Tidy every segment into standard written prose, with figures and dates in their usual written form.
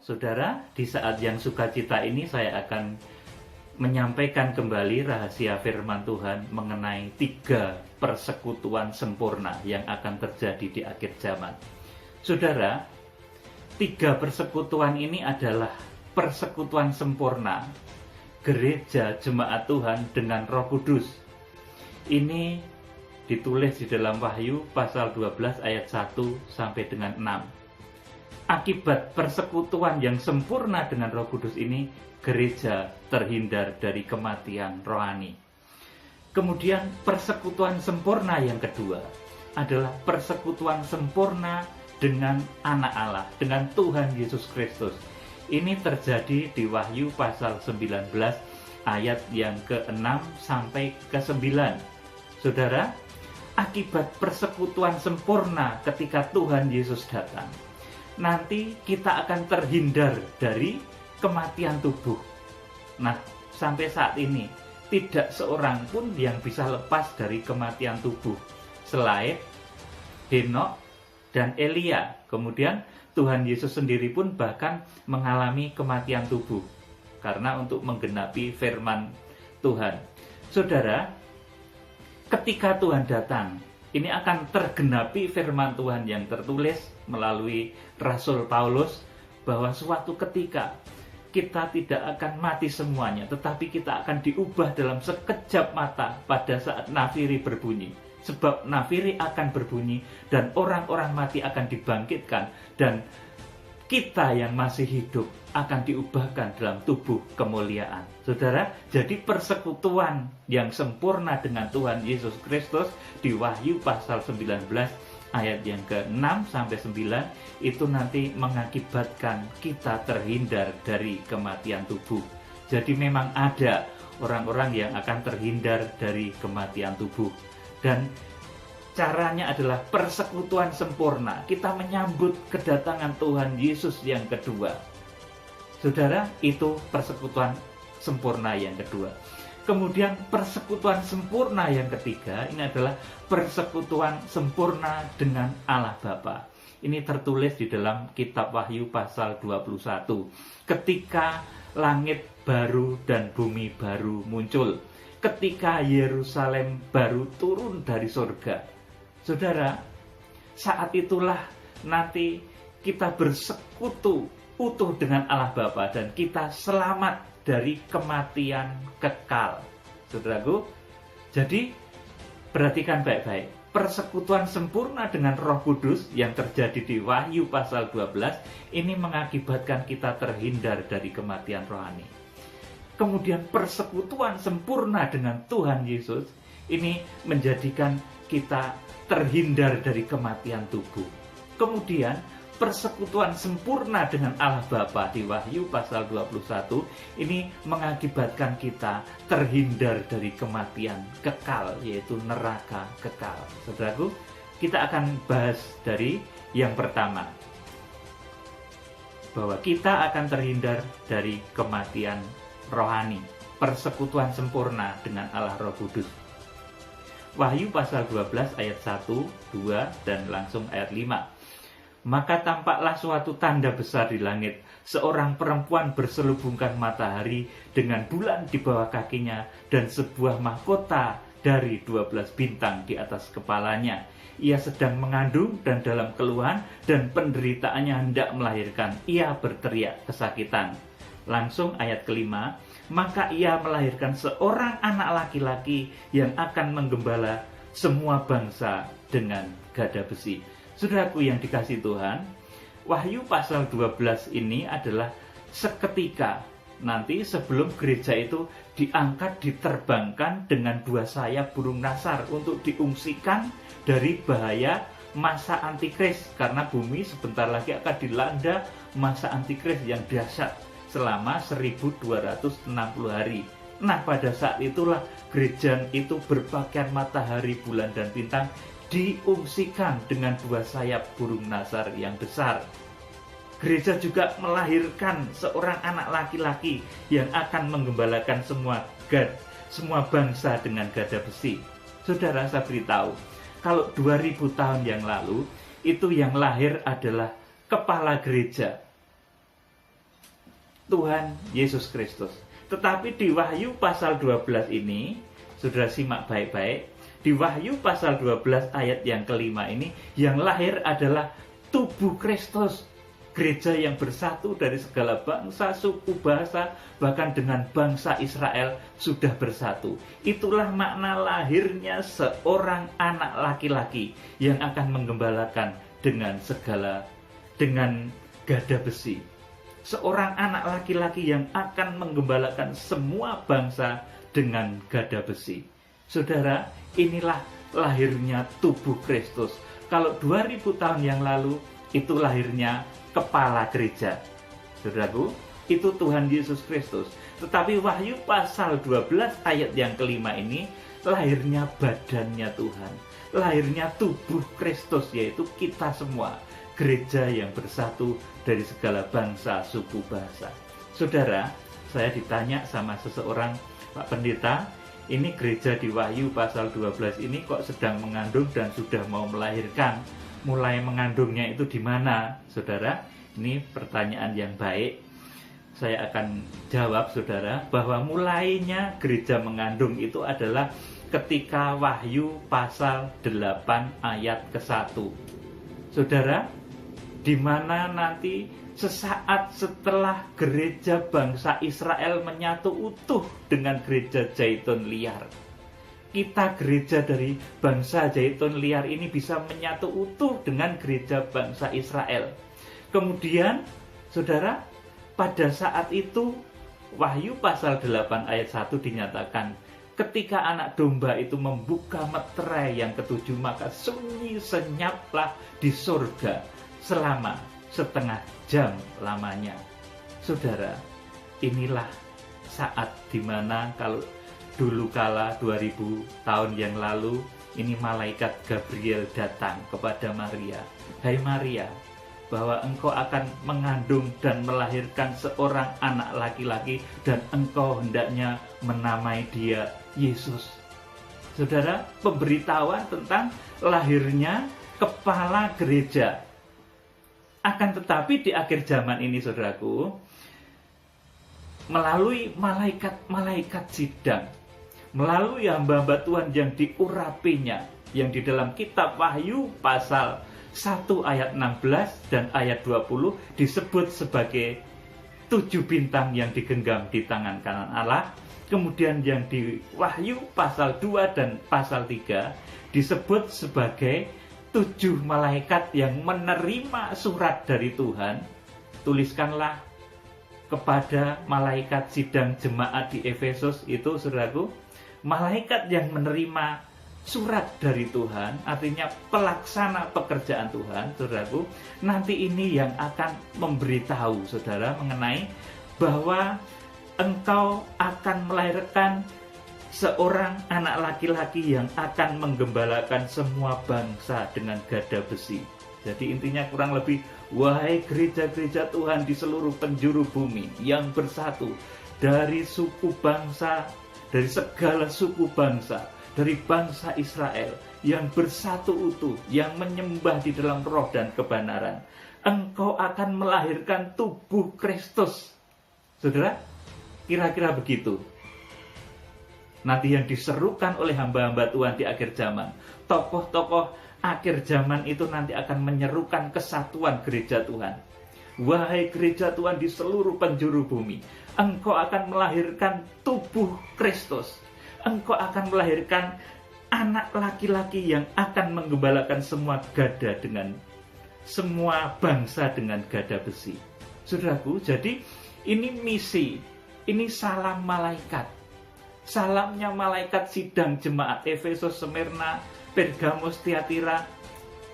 saudara, di saat yang sukacita ini saya akan menyampaikan kembali rahasia firman Tuhan mengenai 3 persekutuan sempurna yang akan terjadi di akhir zaman. Saudara, 3 persekutuan ini adalah persekutuan sempurna gereja jemaat Tuhan dengan Roh Kudus. Ini ditulis di dalam Wahyu pasal 12 ayat 1 sampai dengan 6. Akibat persekutuan yang sempurna dengan Roh Kudus ini, gereja terhindar dari kematian rohani. Kemudian persekutuan sempurna yang kedua adalah persekutuan sempurna dengan Anak Allah, dengan Tuhan Yesus Kristus. Ini terjadi di Wahyu pasal 19 ayat yang ke-6 sampai ke-9. Saudara, akibat persekutuan sempurna ketika Tuhan Yesus datang, nanti kita akan terhindar dari kematian tubuh. Nah, sampai saat ini tidak seorang pun yang bisa lepas dari kematian tubuh selain Henokh dan Elia. Kemudian Tuhan Yesus sendiri pun bahkan mengalami kematian tubuh karena untuk menggenapi firman Tuhan. Saudara, ketika Tuhan datang, ini akan tergenapi firman Tuhan yang tertulis melalui Rasul Paulus bahwa suatu ketika kita tidak akan mati semuanya, tetapi kita akan diubah dalam sekejap mata pada saat nafiri berbunyi. Sebab nafiri akan berbunyi dan orang-orang mati akan dibangkitkan dan kita yang masih hidup akan diubahkan dalam tubuh kemuliaan. Saudara, jadi persekutuan yang sempurna dengan Tuhan Yesus Kristus di Wahyu pasal 19 ayat yang ke-6 sampai 9 itu nanti mengakibatkan kita terhindar dari kematian tubuh. Jadi memang ada orang-orang yang akan terhindar dari kematian tubuh. Dan caranya adalah persekutuan sempurna. Kita menyambut kedatangan Tuhan Yesus yang kedua. Saudara, itu persekutuan sempurna yang kedua. Kemudian persekutuan sempurna yang ketiga, ini adalah persekutuan sempurna dengan Allah Bapa. Ini tertulis di dalam kitab Wahyu pasal 21. Ketika langit baru dan bumi baru muncul. Ketika Yerusalem baru turun dari surga. Saudara, saat itulah nanti kita bersekutu utuh dengan Allah Bapa dan kita selamat dari kematian kekal. Saudaraku, jadi perhatikan baik-baik. Persekutuan sempurna dengan Roh Kudus yang terjadi di Wahyu pasal 12 ini mengakibatkan kita terhindar dari kematian rohani. Kemudian persekutuan sempurna dengan Tuhan Yesus ini menjadikan kita terhindar dari kematian tubuh. Kemudian persekutuan sempurna dengan Allah Bapa di Wahyu pasal 21 ini mengakibatkan kita terhindar dari kematian kekal, yaitu neraka kekal. Saudaraku, kita akan bahas dari yang pertama, bahwa kita akan terhindar dari kematian rohani, persekutuan sempurna dengan Allah Roh Kudus. Wahyu pasal 12 ayat 1, 2, dan langsung ayat 5. Maka tampaklah suatu tanda besar di langit, seorang perempuan berselubungkan matahari dengan bulan di bawah kakinya dan sebuah mahkota dari 12 bintang di atas kepalanya. Ia sedang mengandung dan dalam keluhan dan penderitaannya hendak melahirkan. Ia berteriak kesakitan. Langsung ayat kelima, maka ia melahirkan seorang anak laki-laki yang akan menggembala semua bangsa dengan gada besi. Saudaraku yang dikasihi Tuhan, Wahyu pasal 12 ini adalah seketika nanti sebelum gereja itu diangkat, diterbangkan dengan 2 sayap burung nasar untuk diungsikan dari bahaya masa antikris, karena bumi sebentar lagi akan dilanda masa antikris yang dahsyat selama 1260 hari. Nah, pada saat itulah gereja itu berpakaian matahari, bulan, dan bintang diungsikan dengan 2 sayap burung nasar yang besar. Gereja juga melahirkan seorang anak laki-laki yang akan menggembalakan semua bangsa dengan gada besi. Saudara, saya beritahu, kalau 2000 tahun yang lalu, itu yang lahir adalah kepala gereja. Tuhan Yesus Kristus. Tetapi di Wahyu pasal 12 ini, saudara simak baik-baik, di Wahyu pasal 12 ayat yang kelima ini, yang lahir adalah tubuh Kristus. Gereja yang bersatu dari segala bangsa, suku, bahasa, bahkan dengan bangsa Israel sudah bersatu. Itulah makna lahirnya seorang anak laki-laki yang akan menggembalakan dengan gada besi. Seorang anak laki-laki yang akan menggembalakan semua bangsa dengan gada besi. Saudara, inilah lahirnya tubuh Kristus. Kalau 2000 tahun yang lalu, itu lahirnya kepala gereja. Saudaraku, itu Tuhan Yesus Kristus. Tetapi Wahyu pasal 12 ayat yang kelima ini, lahirnya badannya Tuhan. Lahirnya tubuh Kristus, yaitu kita semua. Gereja yang bersatu dari segala bangsa, suku, bahasa. Saudara, saya ditanya sama seseorang, Pak Pendeta, ini gereja di Wahyu pasal 12 ini kok sedang mengandung dan sudah mau melahirkan. Mulai mengandungnya itu di mana, saudara? Ini pertanyaan yang baik. Saya akan jawab, saudara, bahwa mulainya gereja mengandung itu adalah ketika Wahyu pasal 8 ayat ke-1. Saudara, di mana nanti sesaat setelah gereja bangsa Israel menyatu utuh dengan gereja Zaitun liar. Kita gereja dari bangsa Zaitun liar ini bisa menyatu utuh dengan gereja bangsa Israel. Kemudian, saudara, pada saat itu Wahyu pasal 8 ayat 1 dinyatakan, ketika anak domba itu membuka meterai yang ketujuh, maka sunyi senyaplah di surga selama setengah jam lamanya. Saudara, inilah saat dimana kalau dulu kala 2000 tahun yang lalu, ini malaikat Gabriel datang kepada Maria. Hai Maria, bahwa engkau akan mengandung dan melahirkan seorang anak laki-laki dan engkau hendaknya menamai dia Yesus. Saudara, pemberitahuan tentang lahirnya kepala gereja. Akan tetapi di akhir zaman ini, saudaraku, melalui malaikat-malaikat sidang, melalui hamba-hamba Tuhan yang diurapinya, yang di dalam kitab Wahyu pasal 1 ayat 16 dan ayat 20 disebut sebagai 7 bintang yang digenggam di tangan kanan Allah. Kemudian yang di Wahyu pasal 2 dan pasal 3 disebut sebagai 7 malaikat yang menerima surat dari Tuhan. Tuliskanlah kepada malaikat sidang jemaat di Efesus itu, saudaraku, malaikat yang menerima surat dari Tuhan, artinya pelaksana pekerjaan Tuhan, saudaraku, nanti ini yang akan memberitahu saudara mengenai bahwa engkau akan melahirkan seorang anak laki-laki yang akan menggembalakan semua bangsa dengan gada besi. Jadi intinya kurang lebih, wahai gereja-gereja Tuhan di seluruh penjuru bumi yang bersatu dari suku bangsa, dari segala suku bangsa, dari bangsa Israel yang bersatu utuh, yang menyembah di dalam roh dan kebenaran, engkau akan melahirkan tubuh Kristus. Saudara, kira-kira begitu nanti yang diserukan oleh hamba-hamba Tuhan di akhir zaman. Tokoh-tokoh akhir zaman itu nanti akan menyerukan kesatuan gereja Tuhan. Wahai gereja Tuhan di seluruh penjuru bumi, engkau akan melahirkan tubuh Kristus. Engkau akan melahirkan anak laki-laki yang akan menggembalakan semua gada dengan semua bangsa dengan gada besi. Saudaraku, jadi ini misi, ini salam malaikat. Salamnya malaikat sidang jemaat Efesus, Smyrna, Pergamos, Tiatira.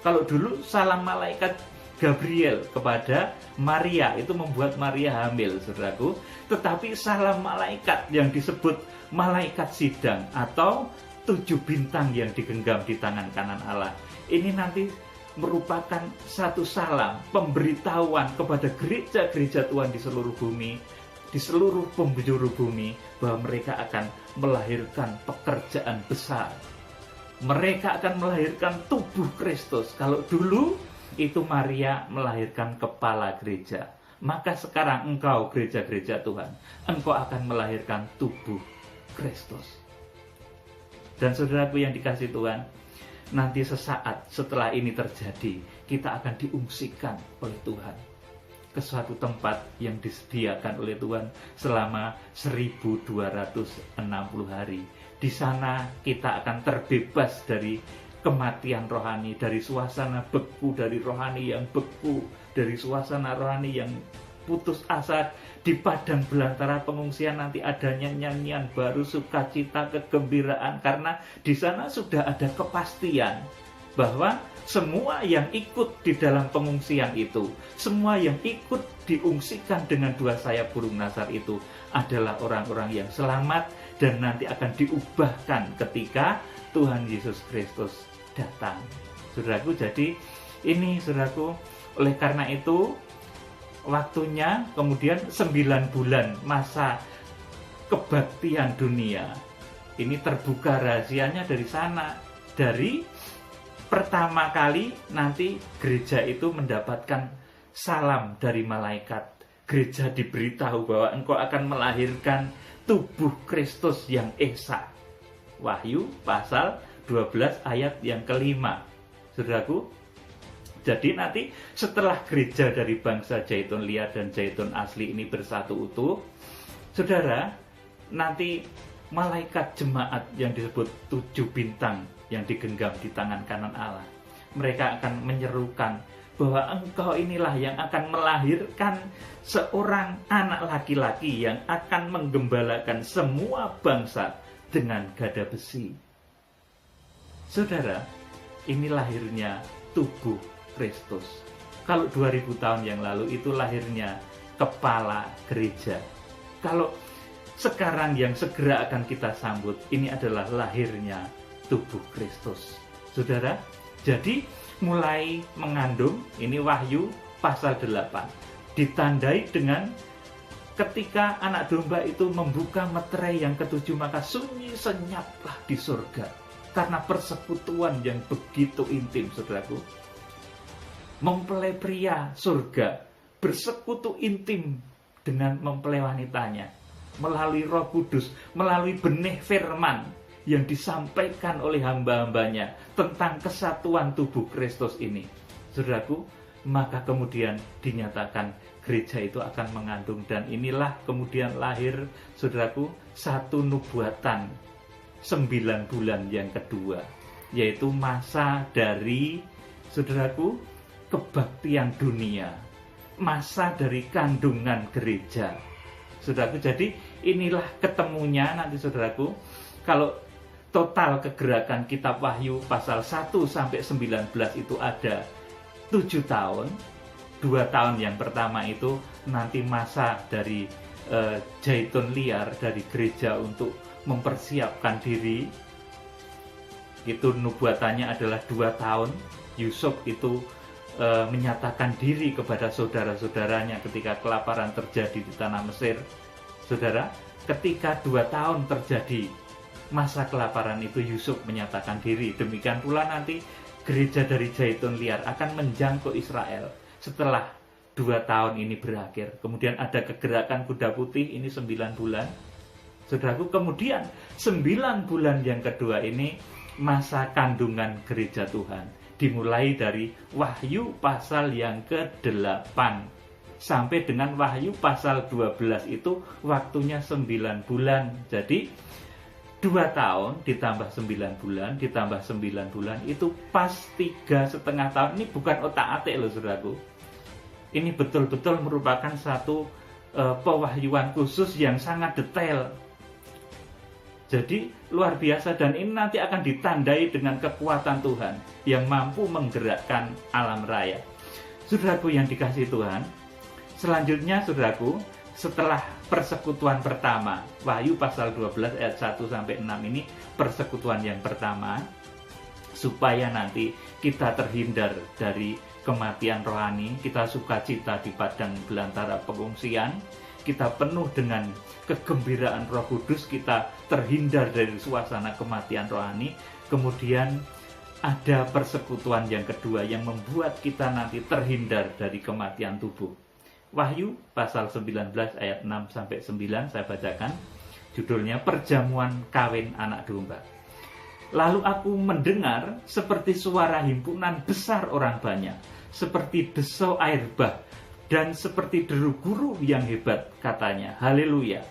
Kalau dulu salam malaikat Gabriel kepada Maria itu membuat Maria hamil, saudaraku. Tetapi salam malaikat yang disebut malaikat sidang atau 7 bintang yang digenggam di tangan kanan Allah, ini nanti merupakan satu salam pemberitahuan kepada gereja-gereja Tuhan di seluruh bumi, di seluruh penjuru bumi, bahwa mereka akan melahirkan pekerjaan besar. Mereka akan melahirkan tubuh Kristus. Kalau dulu itu Maria melahirkan kepala gereja, maka sekarang engkau gereja-gereja Tuhan, engkau akan melahirkan tubuh Kristus. Dan saudaraku yang dikasihi Tuhan, nanti sesaat setelah ini terjadi, kita akan diungsikan oleh Tuhan ke suatu tempat yang disediakan oleh Tuhan selama 1260 hari. Di sana kita akan terbebas dari kematian rohani, dari suasana beku, dari rohani yang beku, dari suasana rohani yang putus asa. Di padang belantara pengungsian nanti adanya nyanyian baru, sukacita, kegembiraan, karena di sana sudah ada kepastian bahwa semua yang ikut di dalam pengungsian itu, semua yang ikut diungsikan dengan 2 sayap burung nasar itu adalah orang-orang yang selamat dan nanti akan diubahkan ketika Tuhan Yesus Kristus datang. Saudaraku, jadi ini saudaraku, oleh karena itu waktunya kemudian 9 bulan masa kebaktian dunia. Ini terbuka rahasianya dari sana. Dari pertama kali nanti gereja itu mendapatkan salam dari malaikat. Gereja diberitahu bahwa engkau akan melahirkan tubuh Kristus yang esa. Wahyu pasal 12 ayat yang kelima. Saudaraku, jadi nanti setelah gereja dari bangsa Zaitun liar dan Zaitun asli ini bersatu utuh, saudara, nanti malaikat jemaat yang disebut 7 bintang yang digenggam di tangan kanan Allah, mereka akan menyerukan bahwa engkau inilah yang akan melahirkan seorang anak laki-laki yang akan menggembalakan semua bangsa dengan gada besi. Saudara, ini lahirnya tubuh Kristus. Kalau 2000 tahun yang lalu itu lahirnya kepala gereja. Kalau sekarang yang segera akan kita sambut, ini adalah lahirnya tubuh Kristus. Saudara, jadi mulai mengandung, ini Wahyu pasal 8, ditandai dengan ketika anak domba itu membuka meterai yang ke-7, maka sunyi senyaplah di surga karena persekutuan yang begitu intim, saudaraku. Mempelai pria surga bersekutu intim dengan mempelai wanitanya melalui Roh Kudus, melalui benih firman yang disampaikan oleh hamba-hambanya tentang kesatuan tubuh Kristus ini. Saudaraku, maka kemudian dinyatakan gereja itu akan mengandung, dan inilah kemudian lahir, saudaraku, satu nubuatan 9 bulan yang kedua, yaitu masa dari, saudaraku, kebaktian dunia, masa dari kandungan gereja. Saudaraku, jadi inilah ketemunya nanti, saudaraku, kalau total kegerakan kitab Wahyu pasal 1 sampai 19 itu ada 7 tahun. 2 tahun yang pertama itu nanti masa dari Zaitun liar, dari gereja untuk mempersiapkan diri. Itu nubuatannya adalah 2 tahun. Yusuf itu menyatakan diri kepada saudara-saudaranya ketika kelaparan terjadi di tanah Mesir. Saudara, ketika 2 tahun terjadi masa kelaparan itu, Yusuf menyatakan diri. Demikian pula nanti gereja dari Zaitun liar akan menjangkau Israel setelah 2 tahun ini berakhir. Kemudian ada kegerakan kuda putih, ini 9 bulan. Saudaraku, kemudian 9 bulan yang kedua ini masa kandungan gereja Tuhan. Dimulai dari Wahyu pasal yang ke-8 sampai dengan Wahyu pasal 12 itu waktunya 9 bulan. Jadi 2 tahun ditambah 9 bulan ditambah 9 bulan itu pas 3,5 tahun. Ini bukan otak-atik loh, saudaraku. Ini betul-betul merupakan satu pewahyuan khusus yang sangat detail. Jadi luar biasa, dan ini nanti akan ditandai dengan kekuatan Tuhan yang mampu menggerakkan alam raya. Saudaraku yang dikasihi Tuhan, selanjutnya saudaraku, setelah persekutuan pertama, Wahyu pasal 12 ayat 1 sampai 6 ini persekutuan yang pertama, supaya nanti kita terhindar dari kematian rohani, kita sukacita di padang belantara pengungsian, kita penuh dengan kegembiraan Roh Kudus, kita terhindar dari suasana kematian rohani. Kemudian ada persekutuan yang kedua yang membuat kita nanti terhindar dari kematian tubuh. Wahyu pasal 19 ayat 6 sampai 9 saya bacakan. Judulnya Perjamuan Kawin Anak Domba. Lalu aku mendengar seperti suara himpunan besar orang banyak, seperti desau air bah, dan seperti deru guru yang hebat, katanya, haleluya,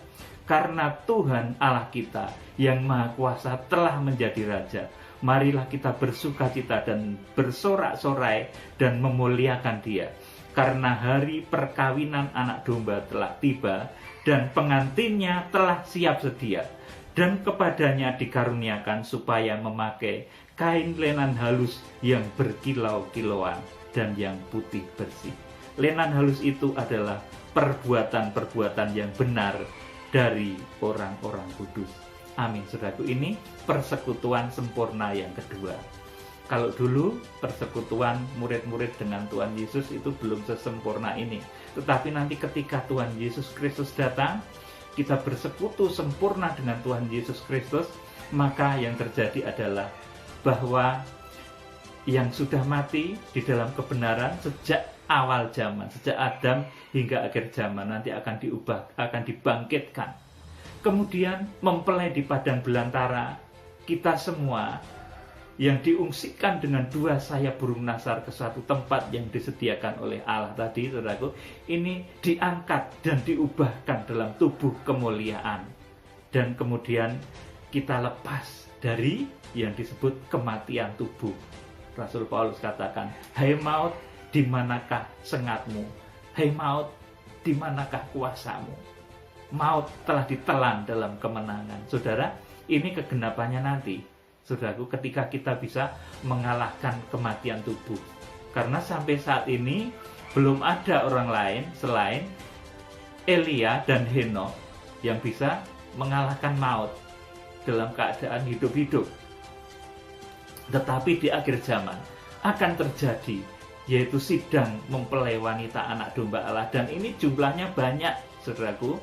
karena Tuhan Allah kita yang Maha Kuasa telah menjadi Raja. Marilah kita bersukacita dan bersorak-sorai dan memuliakan Dia, karena hari perkawinan anak domba telah tiba, dan pengantinnya telah siap sedia, dan kepadanya dikaruniakan supaya memakai kain lenan halus yang berkilau-kilauan dan yang putih bersih. Lenan halus itu adalah perbuatan-perbuatan yang benar dari orang-orang kudus. Amin, saudaraku. Ini persekutuan sempurna yang kedua. Kalau dulu persekutuan murid-murid dengan Tuhan Yesus itu belum sesempurna ini. Tetapi nanti ketika Tuhan Yesus Kristus datang, kita bersekutu sempurna dengan Tuhan Yesus Kristus, maka yang terjadi adalah bahwa yang sudah mati di dalam kebenaran sejak awal zaman, sejak Adam hingga akhir zaman, nanti akan dibangkitkan. Kemudian mempelai di padang belantara, kita semua yang diungsikan dengan dua sayap burung nasar ke suatu tempat yang disediakan oleh Allah tadi, saudaraku, ini diangkat dan diubahkan dalam tubuh kemuliaan. Dan kemudian kita lepas dari yang disebut kematian tubuh. Rasul Paulus katakan, hai maut, di manakah sengatmu? Hai maut, di manakah kuasamu? Maut telah ditelan dalam kemenangan. Saudara, ini kegenapannya nanti, saudaraku, ketika kita bisa mengalahkan kematian tubuh. Karena sampai saat ini belum ada orang lain selain Elia dan Henokh yang bisa mengalahkan maut dalam keadaan hidup-hidup. Tetapi di akhir zaman akan terjadi, yaitu sidang mempelai wanita anak domba Allah. Dan ini jumlahnya banyak, saudaraku.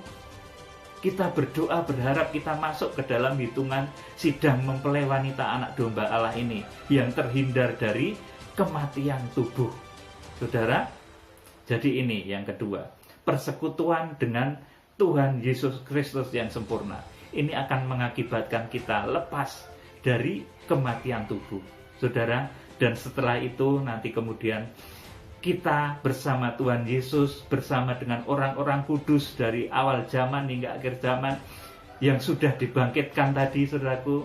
Kita berdoa berharap kita masuk ke dalam hitungan sidang mempelai wanita anak domba Allah ini, yang terhindar dari kematian tubuh. Saudara, jadi ini yang kedua, persekutuan dengan Tuhan Yesus Kristus yang sempurna. Ini akan mengakibatkan kita lepas dari kematian tubuh, saudara. Dan setelah itu nanti kemudian kita bersama Tuhan Yesus, bersama dengan orang-orang kudus dari awal zaman hingga akhir zaman yang sudah dibangkitkan tadi, saudaraku,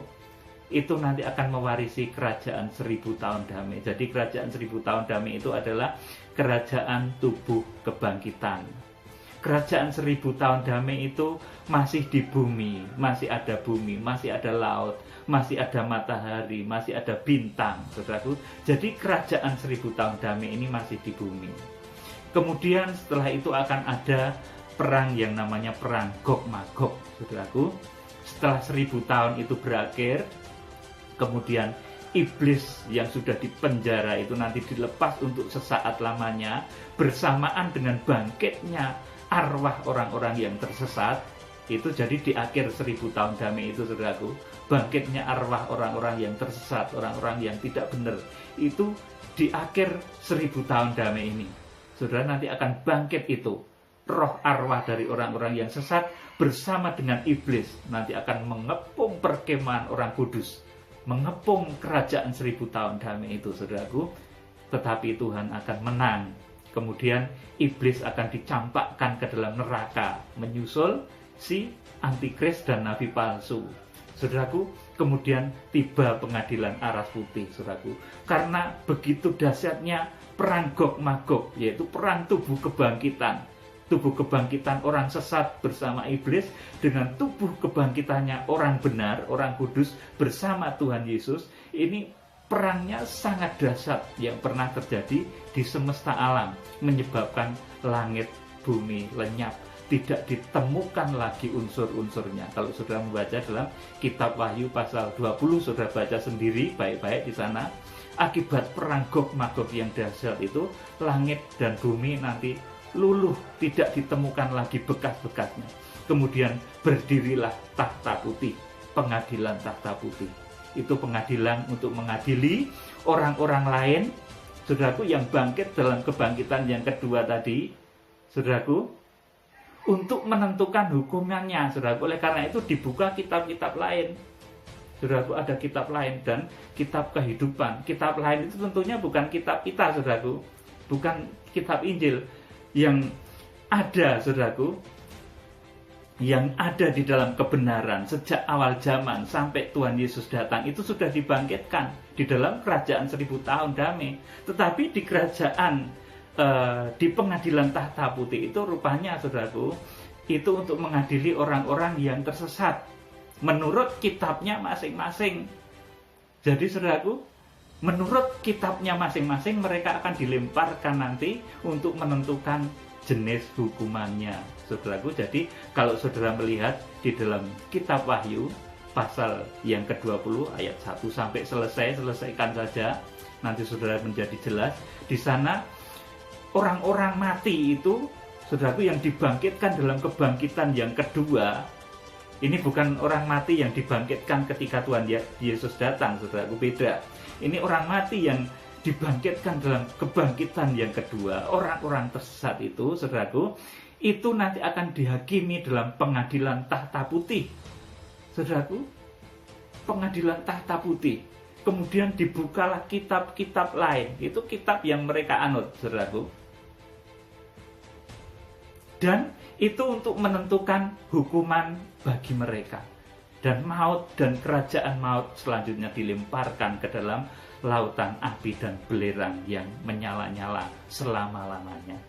itu nanti akan mewarisi kerajaan 1000 tahun damai. Jadi kerajaan 1000 tahun damai itu adalah kerajaan tubuh kebangkitan. Kerajaan 1000 tahun damai itu masih di bumi, masih ada laut, masih ada matahari, masih ada bintang, saudaraku. Jadi kerajaan 1000 tahun damai ini masih di bumi. Kemudian setelah itu akan ada perang yang namanya perang Gog-Magog, saudaraku. Setelah 1000 tahun itu berakhir, kemudian iblis yang sudah dipenjara itu nanti dilepas untuk sesaat lamanya, bersamaan dengan bangkitnya arwah orang-orang yang tersesat. Itu jadi di akhir 1000 tahun damai itu, saudaraku, bangkitnya arwah orang-orang yang tersesat, orang-orang yang tidak benar, itu di akhir 1000 tahun damai ini. Saudara, nanti akan bangkit itu roh arwah dari orang-orang yang sesat bersama dengan iblis, nanti akan mengepung perkemahan orang kudus, mengepung kerajaan 1000 tahun damai itu, saudaraku. Tetapi Tuhan akan menang. Kemudian iblis akan dicampakkan ke dalam neraka, menyusul si antikris dan nabi palsu, saudaraku. Kemudian tiba pengadilan aras putih, saudaraku. Karena begitu dahsyatnya perang Gog-Magog, yaitu perang tubuh kebangkitan. Tubuh kebangkitan orang sesat bersama iblis dengan tubuh kebangkitannya orang benar, orang kudus bersama Tuhan Yesus. Ini perangnya sangat dahsyat yang pernah terjadi di semesta alam, menyebabkan langit bumi lenyap, tidak ditemukan lagi unsur-unsurnya. Kalau saudara membaca dalam kitab Wahyu pasal 20, saudara baca sendiri baik-baik di sana. Akibat perang Gog-Magog yang dahsyat itu, langit dan bumi nanti luluh, tidak ditemukan lagi bekas-bekasnya. Kemudian berdirilah tahta putih, pengadilan tahta putih. Itu pengadilan untuk mengadili orang-orang lain, saudaraku, yang bangkit dalam kebangkitan yang kedua tadi, saudaraku, untuk menentukan hukumannya, saudaraku. Oleh karena itu dibuka kitab-kitab lain. Saudaraku, ada kitab lain dan kitab kehidupan. Kitab lain itu tentunya bukan kitab kita, saudaraku. Bukan kitab Injil yang ada, saudaraku, yang ada di dalam kebenaran sejak awal zaman sampai Tuhan Yesus datang, itu sudah dibangkitkan di dalam kerajaan 1000 tahun damai. Tetapi di kerajaan, di pengadilan tahta putih itu rupanya, saudaraku, itu untuk mengadili orang-orang yang tersesat menurut kitabnya masing-masing. Jadi, saudaraku, menurut kitabnya masing-masing mereka akan dilemparkan nanti untuk menentukan jenis hukumannya, saudaraku. Jadi kalau saudara melihat di dalam kitab Wahyu pasal yang ke-20 ayat 1 sampai selesaikan saja, nanti saudara menjadi jelas. Di sana orang-orang mati itu, saudaraku, yang dibangkitkan dalam kebangkitan yang kedua. Ini bukan orang mati yang dibangkitkan ketika Tuhan Yesus datang, saudaraku, beda. Ini orang mati yang dibangkitkan dalam kebangkitan yang kedua. Orang-orang tersesat itu, saudaraku, itu nanti akan dihakimi dalam pengadilan tahta putih, saudaraku, pengadilan tahta putih. Kemudian dibukalah kitab-kitab lain, itu kitab yang mereka anut, saudaraku, dan itu untuk menentukan hukuman bagi mereka. Dan maut dan kerajaan maut selanjutnya dilemparkan ke dalam lautan api dan belerang yang menyala-nyala selama-lamanya.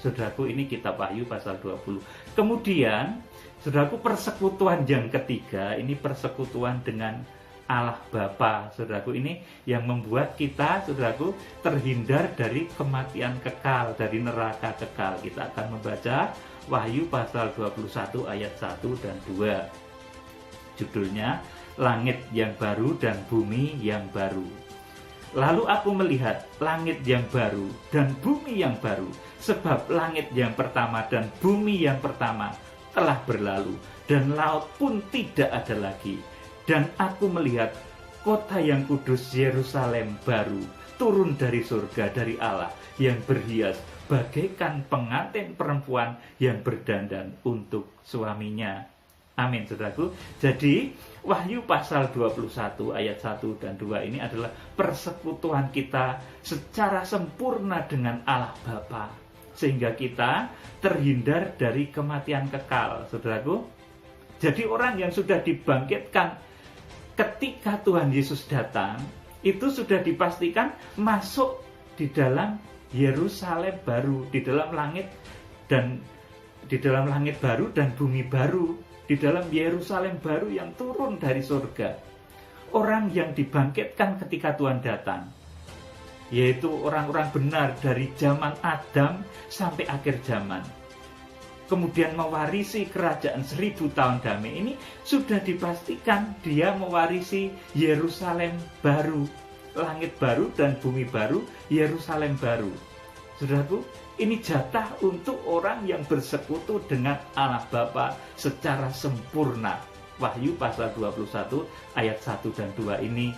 Saudaraku, ini kitab Wahyu pasal 20. Kemudian, saudaraku, persekutuan yang ketiga, ini persekutuan dengan Allah Bapa. Saudaraku, ini yang membuat kita, saudaraku, terhindar dari kematian kekal, dari neraka kekal. Kita akan membaca Wahyu pasal 21 ayat 1 dan 2. Judulnya, Langit yang baru dan bumi yang baru. Lalu aku melihat langit yang baru dan bumi yang baru, sebab langit yang pertama dan bumi yang pertama telah berlalu, dan laut pun tidak ada lagi. Dan aku melihat kota yang kudus Yerusalem baru turun dari surga, dari Allah, yang berhias bagaikan pengantin perempuan yang berdandan untuk suaminya. Amin, saudaraku. Jadi Wahyu pasal 21 ayat 1 dan 2 ini adalah persekutuan kita secara sempurna dengan Allah Bapa, sehingga kita terhindar dari kematian kekal, saudaraku. Jadi orang yang sudah dibangkitkan ketika Tuhan Yesus datang, itu sudah dipastikan masuk di dalam Yerusalem baru, di dalam langit baru dan bumi baru, di dalam Yerusalem baru yang turun dari surga. Orang yang dibangkitkan ketika Tuhan datang, yaitu orang-orang benar dari zaman Adam sampai akhir zaman, kemudian mewarisi kerajaan 1000 tahun damai ini, sudah dipastikan dia mewarisi Yerusalem baru, langit baru dan bumi baru, Yerusalem baru. Saudaraku, ini jatah untuk orang yang bersekutu dengan Allah Bapa secara sempurna. Wahyu pasal 21 ayat 1 dan 2 ini.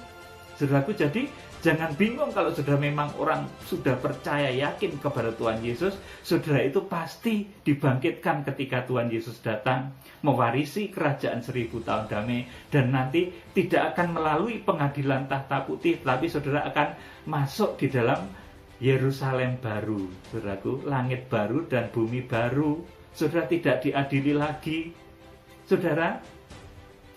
Saudaraku, jadi jangan bingung kalau saudara memang orang sudah percaya yakin kepada Tuhan Yesus, saudara itu pasti dibangkitkan ketika Tuhan Yesus datang, mewarisi kerajaan 1000 tahun damai, dan nanti tidak akan melalui pengadilan tahta putih, tapi saudara akan masuk di dalam Yerusalem baru, saudaraku, langit baru dan bumi baru. Saudara tidak diadili lagi, saudara.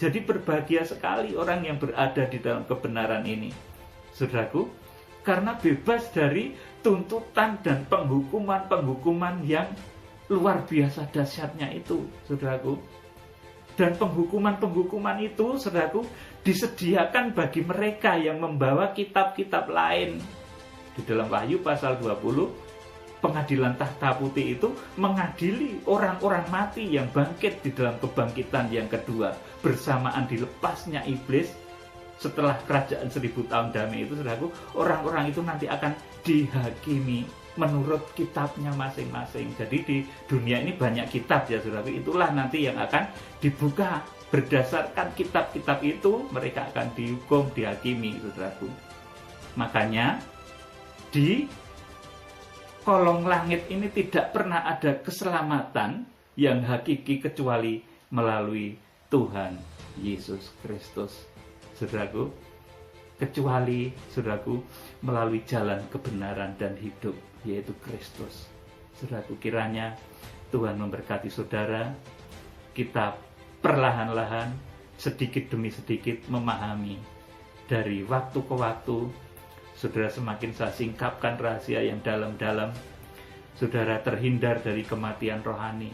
Jadi berbahagia sekali orang yang berada di dalam kebenaran ini, saudaraku, karena bebas dari tuntutan dan penghukuman yang luar biasa dahsyatnya itu, saudaraku. Dan penghukuman itu, saudaraku, disediakan bagi mereka yang membawa kitab-kitab lain. Di dalam Wahyu pasal 20, pengadilan tahta putih itu mengadili orang-orang mati yang bangkit di dalam kebangkitan yang kedua, bersamaan dilepasnya iblis setelah kerajaan 1000 tahun damai itu, saudaraku. Orang-orang itu nanti akan dihakimi menurut kitabnya masing-masing. Jadi di dunia ini banyak kitab, ya saudaraku. Itulah nanti yang akan dibuka. Berdasarkan kitab-kitab itu mereka akan dihukum, dihakimi, saudaraku. Makanya di kolong langit ini tidak pernah ada keselamatan yang hakiki kecuali melalui Tuhan Yesus Kristus. Saudaraku, kecuali saudaraku melalui jalan kebenaran dan hidup, yaitu Kristus. Saudaraku, kiranya Tuhan memberkati saudara, kita perlahan-lahan, sedikit demi sedikit memahami dari waktu ke waktu. Saudara, semakin saya singkapkan rahasia yang dalam-dalam, saudara terhindar dari kematian rohani.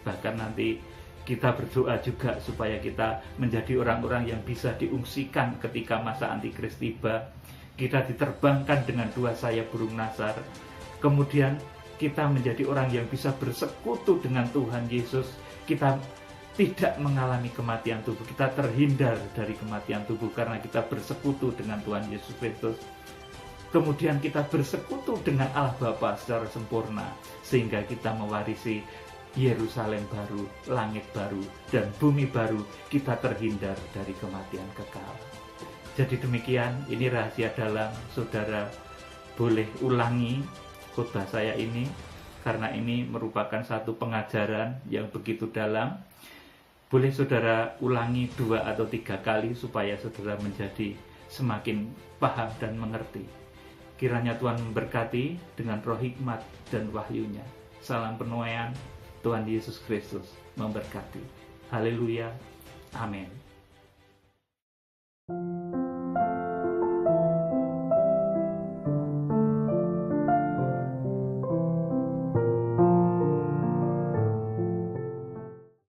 Bahkan nanti kita berdoa juga supaya kita menjadi orang-orang yang bisa diungsikan ketika masa antikris tiba. Kita diterbangkan dengan 2 sayap burung nasar. Kemudian kita menjadi orang yang bisa bersekutu dengan Tuhan Yesus. Kita tidak mengalami kematian tubuh. Kita terhindar dari kematian tubuh karena kita bersekutu dengan Tuhan Yesus Kristus. Kemudian kita bersekutu dengan Allah Bapa secara sempurna, sehingga kita mewarisi Yerusalem baru, langit baru, dan bumi baru. Kita terhindar dari kematian kekal. Jadi demikian, ini rahasia dalam. Saudara boleh ulangi khotbah saya ini, karena ini merupakan satu pengajaran yang begitu dalam. Boleh saudara ulangi 2 atau 3 kali supaya saudara menjadi semakin paham dan mengerti. Kiranya Tuhan memberkati dengan roh hikmat dan wahyunya. Salam penuaian, Tuhan Yesus Kristus memberkati. Haleluya. Amin.